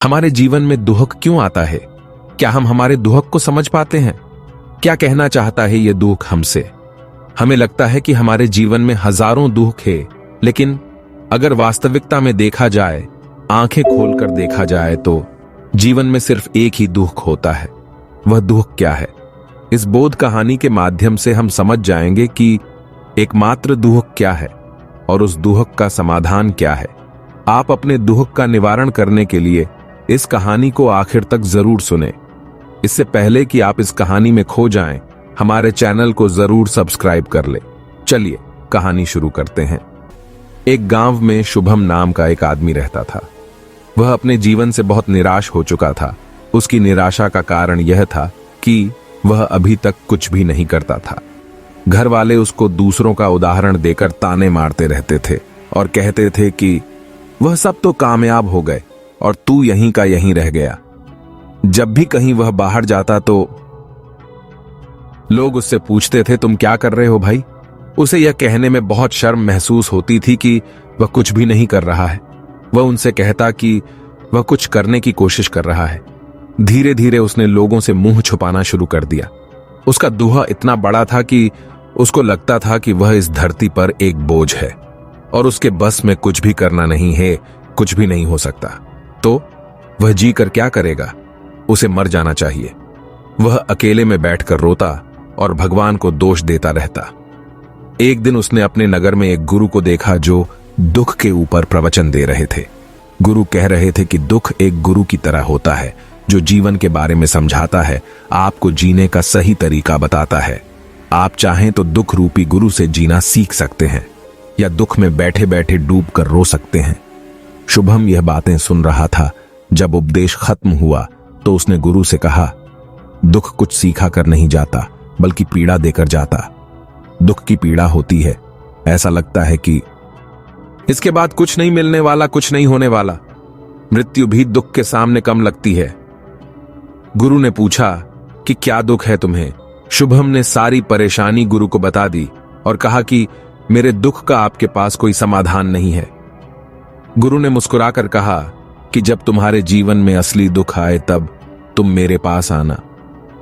हमारे जीवन में दुख क्यों आता है? क्या हम हमारे दुख को समझ पाते हैं? क्या कहना चाहता है ये दुख हमसे? हमें लगता है कि हमारे जीवन में हजारों दुख है, लेकिन अगर वास्तविकता में देखा जाए, आंखें खोलकर देखा जाए, तो जीवन में सिर्फ एक ही दुख होता है। वह दुख क्या है? इस बोध कहानी के माध्यम से हम समझ जाएंगे कि एकमात्र दुख क्या है और उस दुख का समाधान क्या है। आप अपने दुख का निवारण करने के लिए इस कहानी को आखिर तक जरूर सुने। इससे पहले कि आप इस कहानी में खो जाएं, हमारे चैनल को जरूर सब्सक्राइब कर ले। चलिए कहानी शुरू करते हैं। एक गांव में शुभम नाम का एक आदमी रहता था। वह अपने जीवन से बहुत निराश हो चुका था। उसकी निराशा का कारण यह था कि वह अभी तक कुछ भी नहीं करता था। घर वाले उसको दूसरों का उदाहरण देकर ताने मारते रहते थे और कहते थे कि वह सब तो कामयाब हो गए और तू यहीं का यहीं रह गया। जब भी कहीं वह बाहर जाता तो लोग उससे पूछते थे, तुम क्या कर रहे हो भाई? उसे यह कहने में बहुत शर्म महसूस होती थी कि वह कुछ भी नहीं कर रहा है। वह उनसे कहता कि वह कुछ करने की कोशिश कर रहा है। धीरे धीरे उसने लोगों से मुंह छुपाना शुरू कर दिया। उसका दुहा इतना बड़ा था कि उसको लगता था कि वह इस धरती पर एक बोझ है और उसके बस में कुछ भी करना नहीं है, कुछ भी नहीं हो सकता। तो वह जी कर क्या करेगा? उसे मर जाना चाहिए। वह अकेले में बैठकर रोता और भगवान को दोष देता रहता। एक दिन उसने अपने नगर में एक गुरु को देखा जो दुख के ऊपर प्रवचन दे रहे थे। गुरु कह रहे थे कि दुख एक गुरु की तरह होता है जो जीवन के बारे में समझाता है, आपको जीने का सही तरीका बताता है। आप चाहें तो दुख रूपी गुरु से जीना सीख सकते हैं या दुख में बैठे बैठे डूब कर रो सकते हैं। शुभम यह बातें सुन रहा था। जब उपदेश खत्म हुआ तो उसने गुरु से कहा, दुख कुछ सीखा कर नहीं जाता बल्कि पीड़ा देकर जाता। दुख की पीड़ा होती है, ऐसा लगता है कि इसके बाद कुछ नहीं मिलने वाला, कुछ नहीं होने वाला। मृत्यु भी दुख के सामने कम लगती है। गुरु ने पूछा कि क्या दुख है तुम्हें? शुभम ने सारी परेशानी गुरु को बता दी और कहा कि मेरे दुख का आपके पास कोई समाधान नहीं है। गुरु ने मुस्कुराकर कहा कि जब तुम्हारे जीवन में असली दुख आए तब तुम मेरे पास आना,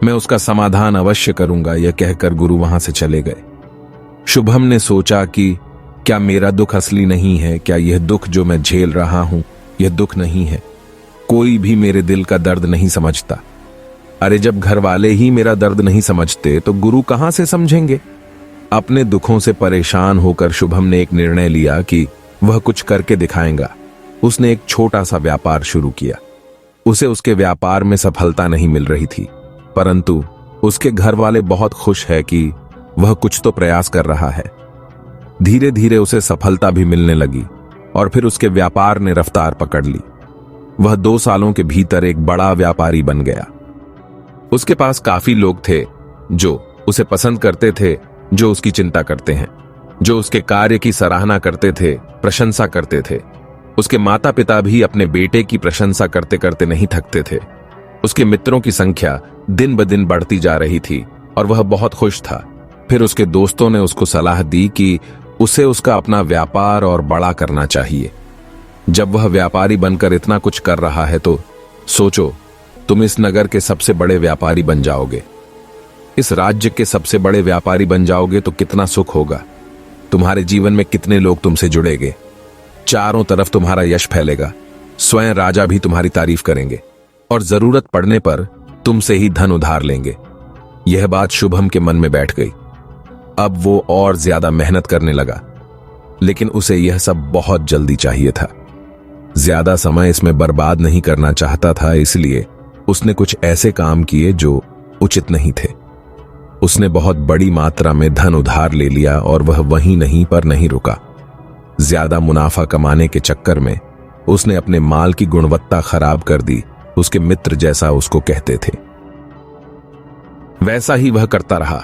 मैं उसका समाधान अवश्य करूंगा। यह कहकर गुरु वहां से चले गए। शुभम ने सोचा कि क्या मेरा दुख असली नहीं है? क्या यह दुख जो मैं झेल रहा हूं यह दुख नहीं है? कोई भी मेरे दिल का दर्द नहीं समझता। अरे जब घर वाले ही मेरा दर्द नहीं समझते तो गुरु कहां से समझेंगे? अपने दुखों से परेशान होकर शुभम ने एक निर्णय लिया कि वह कुछ करके दिखाएगा। उसने एक छोटा सा व्यापार शुरू किया। उसे उसके व्यापार में सफलता नहीं मिल रही थी, परंतु उसके घर वाले बहुत खुश है कि वह कुछ तो प्रयास कर रहा है। धीरे धीरे उसे सफलता भी मिलने लगी और फिर उसके व्यापार ने रफ्तार पकड़ ली। वह 2 सालों के भीतर एक बड़ा व्यापारी बन गया। उसके पास काफी लोग थे जो उसे पसंद करते थे, जो उसकी चिंता करते हैं, जो उसके कार्य की सराहना करते थे, प्रशंसा करते थे। उसके माता पिता भी अपने बेटे की प्रशंसा करते करते नहीं थकते थे। उसके मित्रों की संख्या दिन ब दिन बढ़ती जा रही थी और वह बहुत खुश था। फिर उसके दोस्तों ने उसको सलाह दी कि उसे उसका अपना व्यापार और बड़ा करना चाहिए। जब वह व्यापारी बनकर इतना कुछ कर रहा है तो सोचो, तुम इस नगर के सबसे बड़े व्यापारी बन जाओगे, इस राज्य के सबसे बड़े व्यापारी बन जाओगे तो कितना सुख होगा। तुम्हारे जीवन में कितने लोग तुमसे जुड़ेंगे, चारों तरफ तुम्हारा यश फैलेगा, स्वयं राजा भी तुम्हारी तारीफ करेंगे और जरूरत पड़ने पर तुमसे ही धन उधार लेंगे। यह बात शुभम के मन में बैठ गई। अब वो और ज्यादा मेहनत करने लगा, लेकिन उसे यह सब बहुत जल्दी चाहिए था। ज्यादा समय इसमें बर्बाद नहीं करना चाहता था, इसलिए उसने कुछ ऐसे काम किए जो उचित नहीं थे। उसने बहुत बड़ी मात्रा में धन उधार ले लिया और वह वहीं नहीं पर नहीं रुका। ज्यादा मुनाफा कमाने के चक्कर में उसने अपने माल की गुणवत्ता खराब कर दी। उसके मित्र जैसा उसको कहते थे वैसा ही वह करता रहा।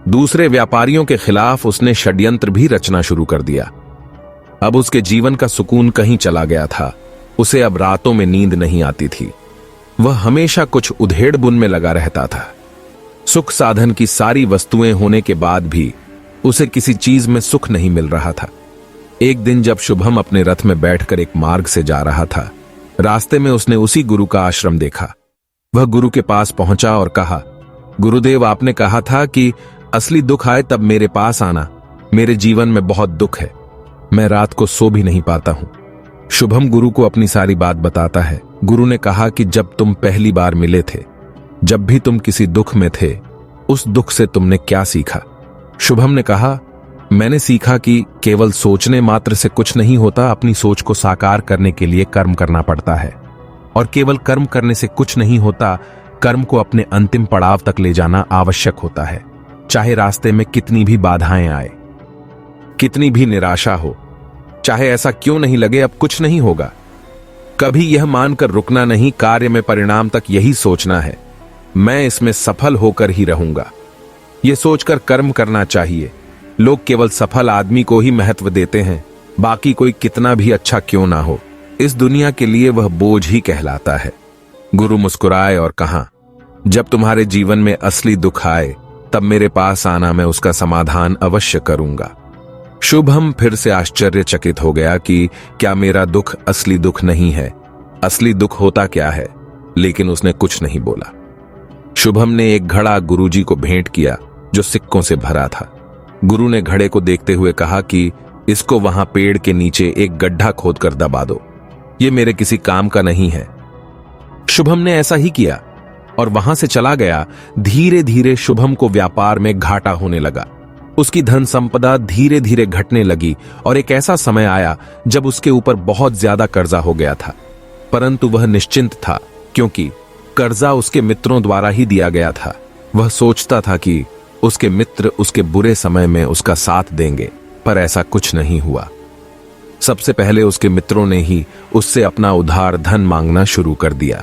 दूसरे व्यापारियों के खिलाफ उसने षड्यंत्र भी रचना शुरू कर दिया। अब उसके जीवन का सुकून कहीं चला गया था। उसे अब रातों में नींद नहीं आती थी। वह हमेशा कुछ उधेड़ बुन में लगा रहता था। सुख साधन की सारी वस्तुएं होने के बाद भी उसे किसी चीज में सुख नहीं मिल रहा था। एक दिन जब शुभम अपने रथ में बैठकर एक मार्ग से जा रहा था, रास्ते में उसने उसी गुरु का आश्रम देखा। वह गुरु के पास पहुंचा और कहा, गुरुदेव, आपने कहा था कि असली दुख आए तब मेरे पास आना। मेरे जीवन में बहुत दुख है, मैं रात को सो भी नहीं पाता हूं। शुभम गुरु को अपनी सारी बात बताता है। गुरु ने कहा कि जब तुम पहली बार मिले थे, जब भी तुम किसी दुख में थे, उस दुख से तुमने क्या सीखा? शुभम ने कहा, मैंने सीखा कि केवल सोचने मात्र से कुछ नहीं होता, अपनी सोच को साकार करने के लिए कर्म करना पड़ता है। और केवल कर्म करने से कुछ नहीं होता, कर्म को अपने अंतिम पड़ाव तक ले जाना आवश्यक होता है। चाहे रास्ते में कितनी भी बाधाएं आए, कितनी भी निराशा हो, चाहे ऐसा क्यों नहीं लगे अब कुछ नहीं होगा, कभी यह मानकर रुकना नहीं, कार्य में परिणाम तक यही सोचना है, मैं इसमें सफल होकर ही रहूंगा। यह सोचकर कर्म करना चाहिए। लोग केवल सफल आदमी को ही महत्व देते हैं, बाकी कोई कितना भी अच्छा क्यों ना हो, इस दुनिया के लिए वह बोझ ही कहलाता है। गुरु मुस्कुराए और कहा, जब तुम्हारे जीवन में असली दुख आए तब मेरे पास आना, मैं उसका समाधान अवश्य करूंगा। शुभम फिर से आश्चर्यचकित हो गया कि क्या मेरा दुख असली दुख नहीं है, असली दुख होता क्या है, लेकिन उसने कुछ नहीं बोला। शुभम ने एक घड़ा गुरुजी को भेंट किया जो सिक्कों से भरा था। गुरु ने घड़े को देखते हुए कहा कि इसको वहां पेड़ के नीचे एक गड्ढा खोदकर दबा दो, ये मेरे किसी काम का नहीं है। शुभम ने ऐसा ही किया और वहां से चला गया। धीरे धीरे शुभम को व्यापार में घाटा होने लगा। उसकी धन संपदा धीरे धीरे घटने लगी और एक ऐसा समय आया जब उसके ऊपर बहुत ज्यादा कर्जा हो गया था, परंतु वह निश्चिंत था क्योंकि कर्जा उसके मित्रों द्वारा ही दिया गया था। वह सोचता था कि उसके मित्र उसके बुरे समय में उसका साथ देंगे, पर ऐसा कुछ नहीं हुआ। सबसे पहले उसके मित्रों ने ही उससे अपना उधार धन मांगना शुरू कर दिया।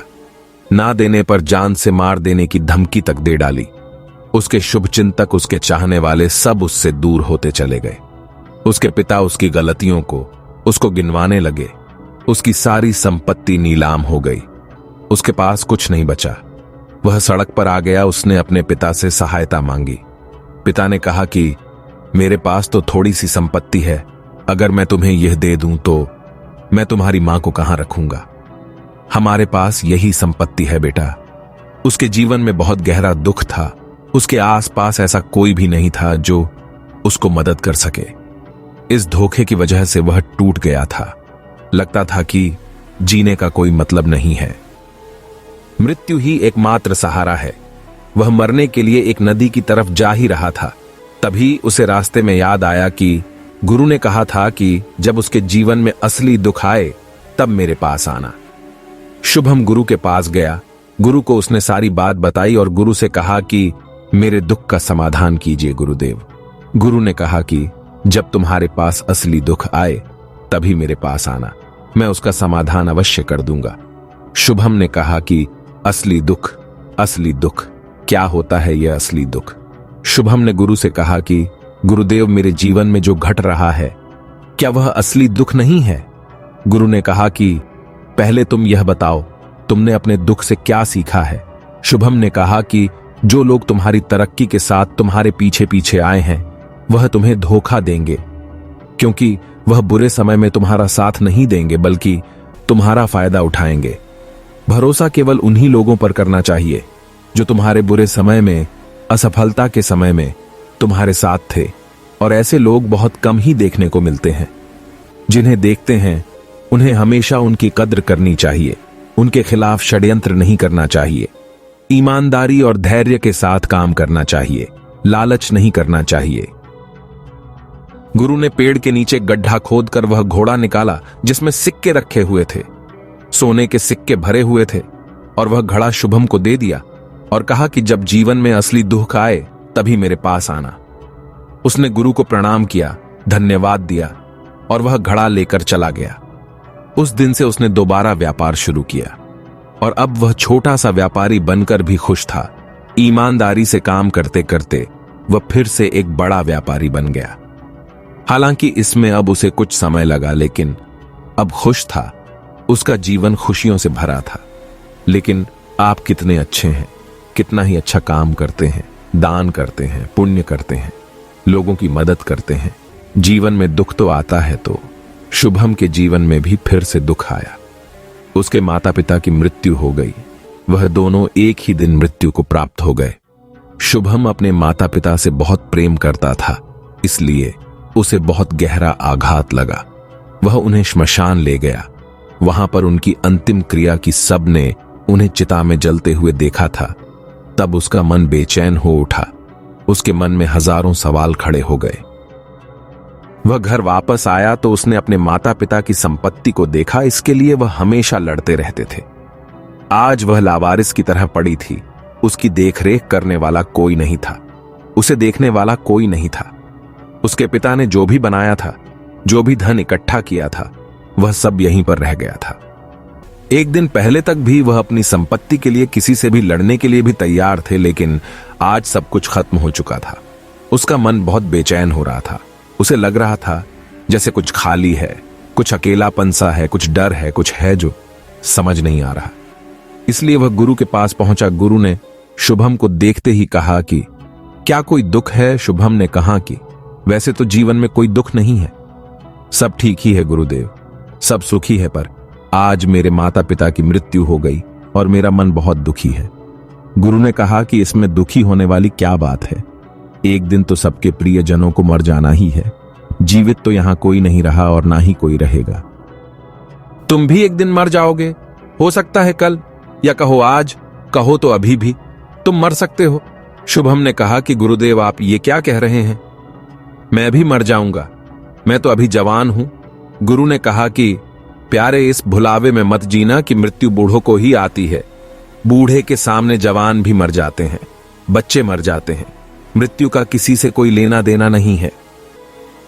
ना देने पर जान से मार देने की धमकी तक दे डाली। उसके शुभचिंतक, उसके चाहने वाले सब उससे दूर होते चले गए। उसके पिता उसकी गलतियों को उसको गिनवाने लगे। उसकी सारी संपत्ति नीलाम हो गई। उसके पास कुछ नहीं बचा। वह सड़क पर आ गया। उसने अपने पिता से सहायता मांगी। पिता ने कहा कि मेरे पास तो थोड़ी सी संपत्ति है, अगर मैं तुम्हें यह दे दूं तो मैं तुम्हारी मां को कहां रखूंगा? हमारे पास यही संपत्ति है बेटा। उसके जीवन में बहुत गहरा दुख था। उसके आसपास ऐसा कोई भी नहीं था जो उसको मदद कर सके। इस धोखे की वजह से वह टूट गया था। लगता था कि जीने का कोई मतलब नहीं है, मृत्यु ही एकमात्र सहारा है। वह मरने के लिए एक नदी की तरफ जा ही रहा था। तभी उसे रास्ते में याद आया कि गुरु ने कहा था कि जब उसके जीवन में असली दुख आए तब मेरे पास आना। शुभम गुरु के पास गया। गुरु को उसने सारी बात बताई और गुरु से कहा कि मेरे दुख का समाधान कीजिए गुरुदेव। गुरु ने कहा कि जब तुम्हारे पास असली दुख आए तभी मेरे पास आना, मैं उसका समाधान अवश्य कर दूंगा। शुभम ने कहा कि असली दुख, असली दुख क्या होता है यह असली दुख? शुभम ने गुरु से कहा कि गुरुदेव, मेरे जीवन में जो घट रहा है क्या वह असली दुख नहीं है? गुरु ने कहा कि पहले तुम यह बताओ, तुमने अपने दुख से क्या सीखा है? शुभम ने कहा कि जो लोग तुम्हारी तरक्की के साथ तुम्हारे पीछे पीछे आए हैं वह तुम्हें धोखा देंगे, क्योंकि वह बुरे समय में तुम्हारा साथ नहीं देंगे बल्कि तुम्हारा फायदा उठाएंगे। भरोसा केवल उन्हीं लोगों पर करना चाहिए जो तुम्हारे बुरे समय में, असफलता के समय में तुम्हारे साथ थे। और ऐसे लोग बहुत कम ही देखने को मिलते हैं। जिन्हें देखते हैं उन्हें हमेशा उनकी कद्र करनी चाहिए। उनके खिलाफ षड्यंत्र नहीं करना चाहिए। ईमानदारी और धैर्य के साथ काम करना चाहिए, लालच नहीं करना चाहिए। गुरु ने पेड़ के नीचे गड्ढा खोदकर वह घोड़ा निकाला जिसमें सिक्के रखे हुए थे। सोने के सिक्के भरे हुए थे और वह घड़ा शुभम को दे दिया और कहा कि जब जीवन में असली दुख आए तभी मेरे पास आना। उसने गुरु को प्रणाम किया, धन्यवाद दिया और वह घड़ा लेकर चला गया। उस दिन से उसने दोबारा व्यापार शुरू किया और अब वह छोटा सा व्यापारी बनकर भी खुश था। ईमानदारी से काम करते करते वह फिर से एक बड़ा व्यापारी बन गया। हालांकि इसमें अब उसे कुछ समय लगा, लेकिन अब खुश था। उसका जीवन खुशियों से भरा था। लेकिन आप कितने अच्छे हैं, कितना ही अच्छा काम करते हैं, दान करते हैं, पुण्य करते हैं, लोगों की मदद करते हैं। जीवन में दुख तो आता है, तो शुभम के जीवन में भी फिर से दुख आया। उसके माता पिता की मृत्यु हो गई। वह दोनों एक ही दिन मृत्यु को प्राप्त हो गए। शुभम अपने माता पिता से बहुत प्रेम करता था, इसलिए उसे बहुत गहरा आघात लगा। वह उन्हें श्मशान ले गया। वहां पर उनकी अंतिम क्रिया की सबने उन्हें चिता में जलते हुए देखा था। तब उसका मन बेचैन हो उठा। उसके मन में हजारों सवाल खड़े हो गए। वह घर वापस आया तो उसने अपने माता पिता की संपत्ति को देखा। इसके लिए वह हमेशा लड़ते रहते थे। आज वह लावारिस की तरह पड़ी थी। उसकी देखरेख करने वाला कोई नहीं था। उसे देखने वाला कोई नहीं था। उसके पिता ने जो भी बनाया था, जो भी धन इकट्ठा किया था, वह सब यहीं पर रह गया था। एक दिन पहले तक भी वह अपनी संपत्ति के लिए किसी से भी लड़ने के लिए भी तैयार थे, लेकिन आज सब कुछ खत्म हो चुका था। उसका मन बहुत बेचैन हो रहा था। उसे लग रहा था जैसे कुछ खाली है, कुछ अकेलापन सा है, कुछ डर है, कुछ है जो समझ नहीं आ रहा। इसलिए वह गुरु के पास पहुंचा। गुरु ने शुभम को देखते ही कहा कि क्या कोई दुख है? शुभम ने कहा कि वैसे तो जीवन में कोई दुख नहीं है, सब ठीक ही है गुरुदेव, सब सुखी है, पर आज मेरे माता पिता की मृत्यु हो गई और मेरा मन बहुत दुखी है। गुरु ने कहा कि इसमें दुखी होने वाली क्या बात है? एक दिन तो सबके प्रियजनों को मर जाना ही है। जीवित तो यहां कोई नहीं रहा और ना ही कोई रहेगा। तुम भी एक दिन मर जाओगे, हो सकता है कल, या कहो आज, कहो तो अभी भी तुम मर सकते हो। शुभम ने कहा कि गुरुदेव आप ये क्या कह रहे हैं? मैं भी मर जाऊंगा, मैं तो अभी जवान हूं। गुरु ने कहा कि प्यारे, इस भुलावे में मत जीना कि मृत्यु बूढ़ों को ही आती है। बूढ़े के सामने जवान भी मर जाते हैं, बच्चे मर जाते हैं। मृत्यु का किसी से कोई लेना देना नहीं है।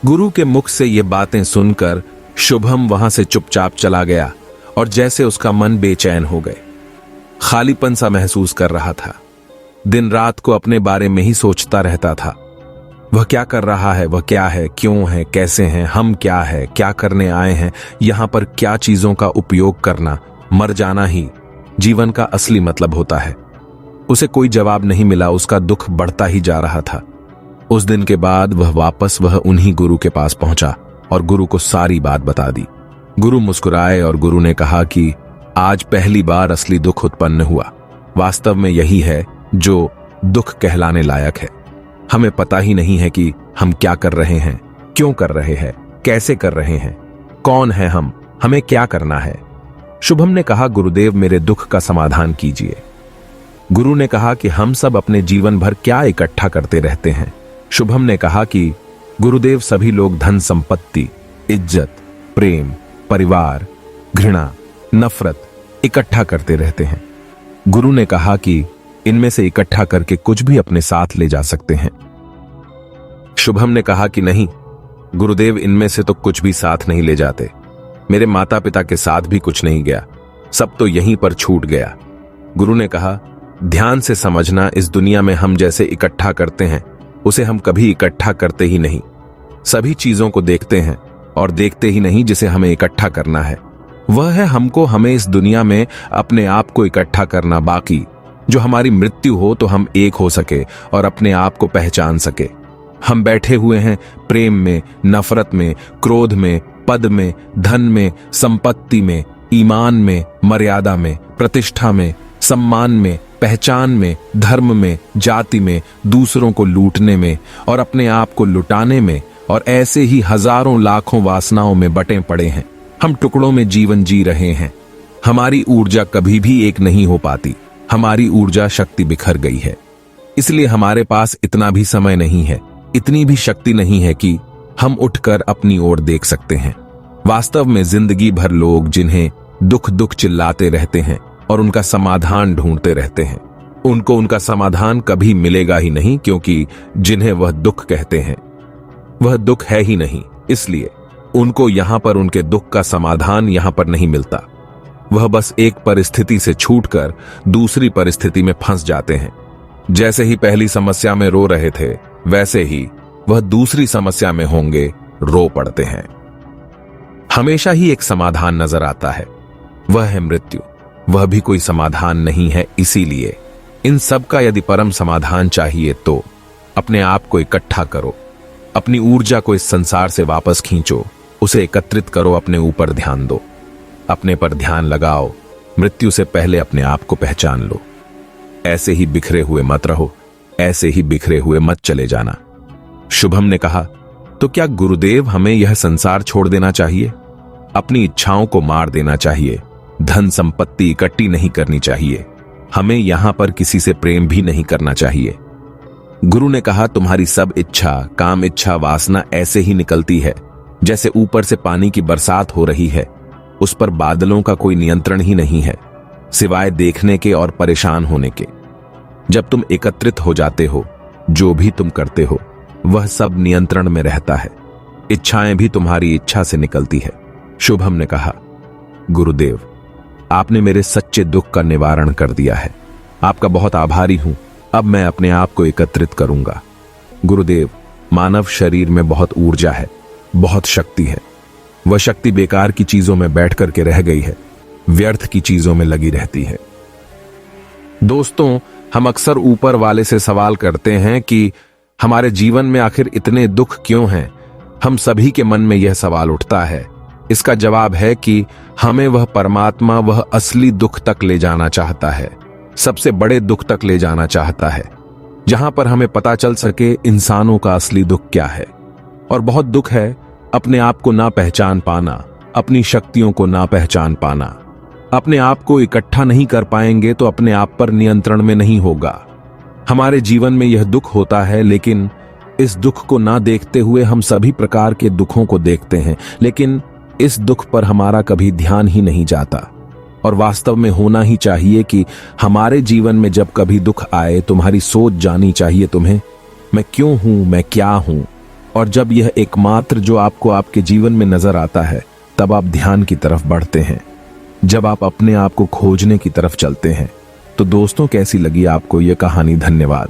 गुरु के मुख से ये बातें सुनकर शुभम वहां से चुपचाप चला गया और जैसे उसका मन बेचैन हो गए, खालीपन सा महसूस कर रहा था। दिन रात को अपने बारे में ही सोचता रहता था। वह क्या कर रहा है, वह क्या है, क्यों है, कैसे हैं, हम क्या है, क्या करने आए हैं, यहां पर क्या चीजों का उपयोग करना, मर जाना ही जीवन का असली मतलब होता है। उसे कोई जवाब नहीं मिला। उसका दुख बढ़ता ही जा रहा था। उस दिन के बाद वह उन्हीं गुरु के पास पहुंचा और गुरु को सारी बात बता दी। गुरु मुस्कुराए और गुरु ने कहा कि आज पहली बार असली दुख उत्पन्न हुआ। वास्तव में यही है जो दुख कहलाने लायक है। हमें पता ही नहीं है कि हम क्या कर रहे हैं, क्यों कर रहे हैं, कैसे कर रहे हैं, कौन है हम, हमें क्या करना है। शुभम ने कहा गुरुदेव मेरे दुख का समाधान कीजिए। गुरु ने कहा कि हम सब अपने जीवन भर क्या इकट्ठा करते रहते हैं। शुभम ने कहा कि गुरुदेव सभी लोग धन संपत्ति, इज्जत, प्रेम, परिवार, घृणा, नफरत इकट्ठा करते रहते हैं। गुरु ने कहा कि इनमें से इकट्ठा करके कुछ भी अपने साथ ले जा सकते हैं। शुभम ने कहा कि नहीं गुरुदेव, इनमें से तो कुछ भी साथ नहीं ले जाते। मेरे माता पिता के साथ भी कुछ नहीं गया, सब तो यहीं पर छूट गया। गुरु ने कहा ध्यान से समझना, इस दुनिया में हम जैसे इकट्ठा करते हैं उसे हम कभी इकट्ठा करते ही नहीं। सभी चीजों को देखते हैं और देखते ही नहीं जिसे हमें इकट्ठा करना है। वह है हमको, हमें इस दुनिया में अपने आप को इकट्ठा करना। बाकी जो हमारी मृत्यु हो तो हम एक हो सके और अपने आप को पहचान सके। हम बैठे हुए हैं प्रेम में, नफरत में, क्रोध में, पद में, धन में, संपत्ति में, ईमान में, मर्यादा में, प्रतिष्ठा में, सम्मान में, पहचान में, धर्म में, जाति में, दूसरों को लूटने में और अपने आप को लुटाने में, और ऐसे ही हजारों लाखों वासनाओं में बटे पड़े हैं। हम टुकड़ों में जीवन जी रहे हैं। हमारी ऊर्जा कभी भी एक नहीं हो पाती। हमारी ऊर्जा शक्ति बिखर गई है। इसलिए हमारे पास इतना भी समय नहीं है, इतनी भी शक्ति नहीं है कि हम उठकर अपनी ओर देख सकते हैं। वास्तव में जिंदगी भर लोग जिन्हें दुख दुख चिल्लाते रहते हैं और उनका समाधान ढूंढते रहते हैं, उनको उनका समाधान कभी मिलेगा ही नहीं, क्योंकि जिन्हें वह दुख कहते हैं वह दुख है ही नहीं। इसलिए उनको यहां पर उनके दुख का समाधान यहां पर नहीं मिलता। वह बस एक परिस्थिति से छूटकर दूसरी परिस्थिति में फंस जाते हैं। जैसे ही पहली समस्या में रो रहे थे, वैसे ही वह दूसरी समस्या में होंगे, रो पड़ते हैं। हमेशा ही एक समाधान नजर आता है, वह है मृत्यु। वह भी कोई समाधान नहीं है। इसीलिए इन सब का यदि परम समाधान चाहिए तो अपने आप को इकट्ठा करो, अपनी ऊर्जा को इस संसार से वापस खींचो, उसे एकत्रित करो, अपने ऊपर ध्यान दो। अपने पर ध्यान लगाओ, मृत्यु से पहले अपने आप को पहचान लो। ऐसे ही बिखरे हुए मत रहो, ऐसे ही बिखरे हुए मत चले जाना। शुभम ने कहा, तो क्या गुरुदेव हमें यह संसार छोड़ देना चाहिए? अपनी इच्छाओं को मार देना चाहिए, धन संपत्ति इकट्ठी नहीं करनी चाहिए, हमें यहां पर किसी से प्रेम भी नहीं करना चाहिए। गुरु ने कहा, तुम्हारी सब इच्छा, काम इच्छा, वासना ऐसे ही निकलती है जैसे ऊपर से पानी की बरसात हो रही है। उस पर बादलों का कोई नियंत्रण ही नहीं है, सिवाय देखने के और परेशान होने के। जब तुम एकत्रित हो जाते हो, जो भी तुम करते हो वह सब नियंत्रण में रहता है। इच्छाएं भी तुम्हारी इच्छा से निकलती है। शुभम ने कहा, गुरुदेव, आपने मेरे सच्चे दुख का निवारण कर दिया है। आपका बहुत आभारी हूं। अब मैं अपने आप को एकत्रित करूंगा। गुरुदेव, मानव शरीर में बहुत ऊर्जा है, बहुत शक्ति है। वह शक्ति बेकार की चीजों में बैठ करके रह गई है, व्यर्थ की चीजों में लगी रहती है। दोस्तों, हम अक्सर ऊपर वाले से सवाल करते हैं कि हमारे जीवन में आखिर इतने दुख क्यों हैं? हम सभी के मन में यह सवाल उठता है। इसका जवाब है कि हमें वह परमात्मा, वह असली दुख तक ले जाना चाहता है, सबसे बड़े दुख तक ले जाना चाहता है, जहां पर हमें पता चल सके इंसानों का असली दुख क्या है। और बहुत दुख है अपने आप को ना पहचान पाना, अपनी शक्तियों को ना पहचान पाना। अपने आप को इकट्ठा नहीं कर पाएंगे तो अपने आप पर नियंत्रण में नहीं होगा। हमारे जीवन में यह दुख होता है, लेकिन इस दुख को ना देखते हुए हम सभी प्रकार के दुखों को देखते हैं, लेकिन इस दुख पर हमारा कभी ध्यान ही नहीं जाता। और वास्तव में होना ही चाहिए कि हमारे जीवन में जब कभी दुख आए, तुम्हारी सोच जानी चाहिए तुम्हें, मैं क्यों हूं, मैं क्या हूं। और जब यह एकमात्र जो आपको आपके जीवन में नजर आता है, तब आप ध्यान की तरफ बढ़ते हैं, जब आप अपने आप को खोजने की तरफ चलते हैं। तो दोस्तों, कैसी लगी आपको यह कहानी? धन्यवाद।